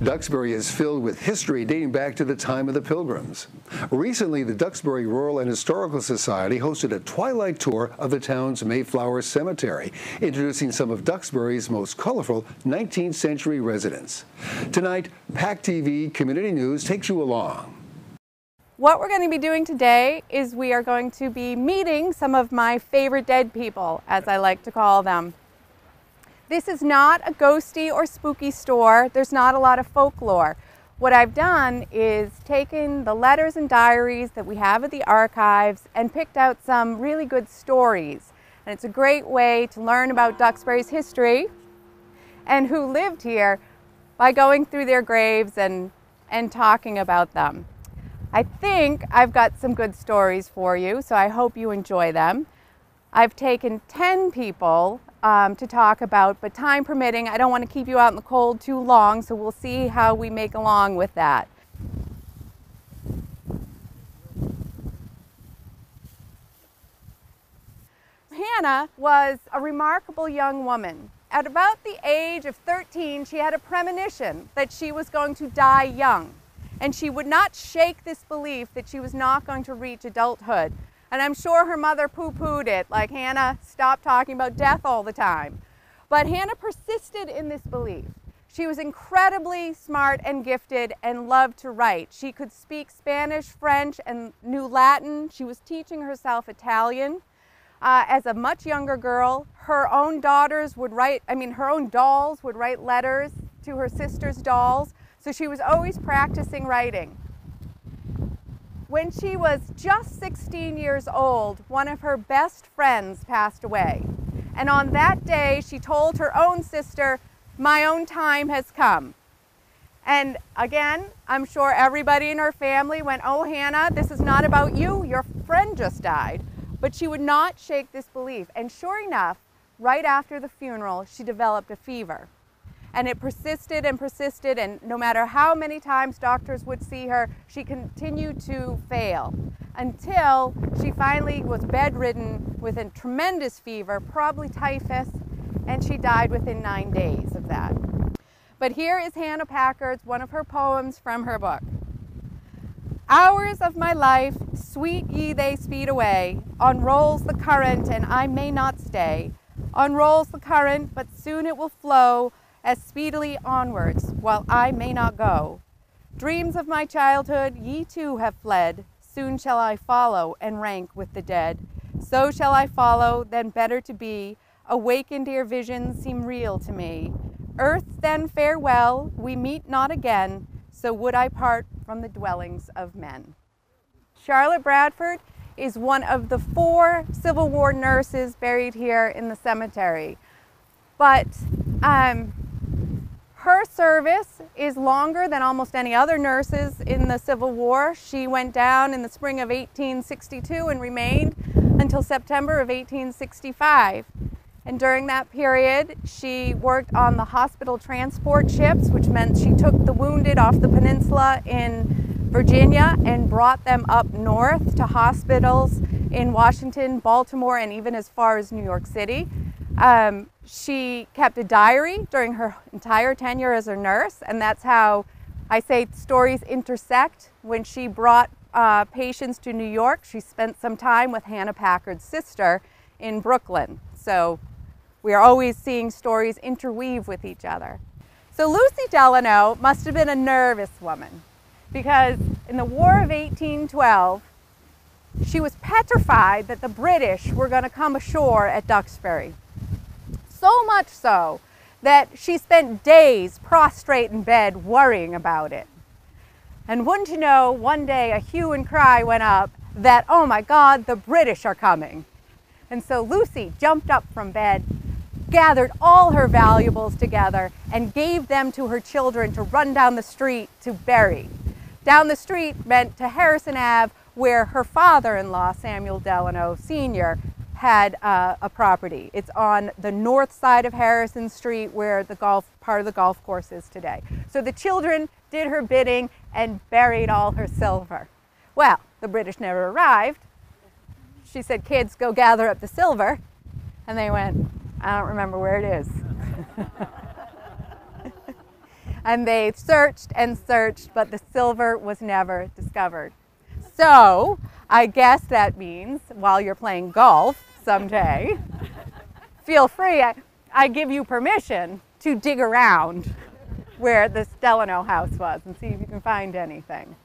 Duxbury is filled with history dating back to the time of the Pilgrims. Recently, the Duxbury Rural and Historical Society hosted a twilight tour of the town's Mayflower Cemetery, introducing some of Duxbury's most colorful 19th century residents. Tonight, PACTV Community News takes you along. What we're going to be doing today is we are going to be meeting some of my favorite dead people, as I like to call them. This is not a ghosty or spooky store. There's not a lot of folklore. What I've done is taken the letters and diaries that we have at the archives and picked out some really good stories. And it's a great way to learn about Duxbury's history and who lived here by going through their graves and talking about them. I think I've got some good stories for you, so I hope you enjoy them. I've taken 10 people to talk about, but time permitting, I don't want to keep you out in the cold too long, so we'll see how we make along with that. Hannah was a remarkable young woman. At about the age of 13, she had a premonition that she was going to die young, and she would not shake this belief that she was not going to reach adulthood. And I'm sure her mother poo-pooed it, like, Hannah, stop talking about death all the time. But Hannah persisted in this belief. She was incredibly smart and gifted and loved to write. She could speak Spanish, French, and knew Latin. She was teaching herself Italian. As a much younger girl, her own daughters would write, her own dolls would write letters to her sister's dolls. So she was always practicing writing. When she was just 16 years old, one of her best friends passed away. And on that day, she told her own sister, "My own time has come." And again, I'm sure everybody in her family went, "Oh, Hannah, this is not about you. Your friend just died." But she would not shake this belief. And sure enough, right after the funeral, she developed a fever. And it persisted, and no matter how many times doctors would see her, she continued to fail until she finally was bedridden with a tremendous fever, probably typhus, and she died within 9 days of that. But here is Hannah Packard's, one of her poems from her book. Hours of my life, sweet ye they speed away, unrolls the current and I may not stay. Unrolls the current, but soon it will flow, as speedily onwards, while I may not go. Dreams of my childhood, ye too have fled. Soon shall I follow and rank with the dead. So shall I follow, then better to be. Awakened ere visions seem real to me. Earth, then farewell, we meet not again. So would I part from the dwellings of men. Charlotte Bradford is one of the 4 Civil War nurses buried here in the cemetery. But her service is longer than almost any other nurses in the Civil War. She went down in the spring of 1862 and remained until September of 1865. And during that period, she worked on the hospital transport ships, which meant she took the wounded off the peninsula in Virginia and brought them up north to hospitals in Washington, Baltimore, and even as far as New York City. She kept a diary during her entire tenure as a nurse, and that's how I say stories intersect. When she brought patients to New York, she spent some time with Hannah Packard's sister in Brooklyn. So we are always seeing stories interweave with each other. So Lucy Delano must have been a nervous woman, because in the War of 1812, she was petrified that the British were going to come ashore at Duxbury. So much so that she spent days prostrate in bed worrying about it. And wouldn't you know, one day a hue and cry went up that, oh my God, the British are coming. And so Lucy jumped up from bed, gathered all her valuables together, and gave them to her children to run down the street to bury. Down the street meant to Harrison Ave, where her father-in-law, Samuel Delano Sr., had a property. It's on the north side of Harrison Street, where the part of the golf course is today. So the children did her bidding and buried all her silver. Well, the British never arrived. She said, "Kids, go gather up the silver." And they went, "I don't remember where it is." And they searched and searched, but the silver was never discovered. So I guess that means while you're playing golf someday, feel free, I give you permission to dig around where this Delano house was and see if you can find anything.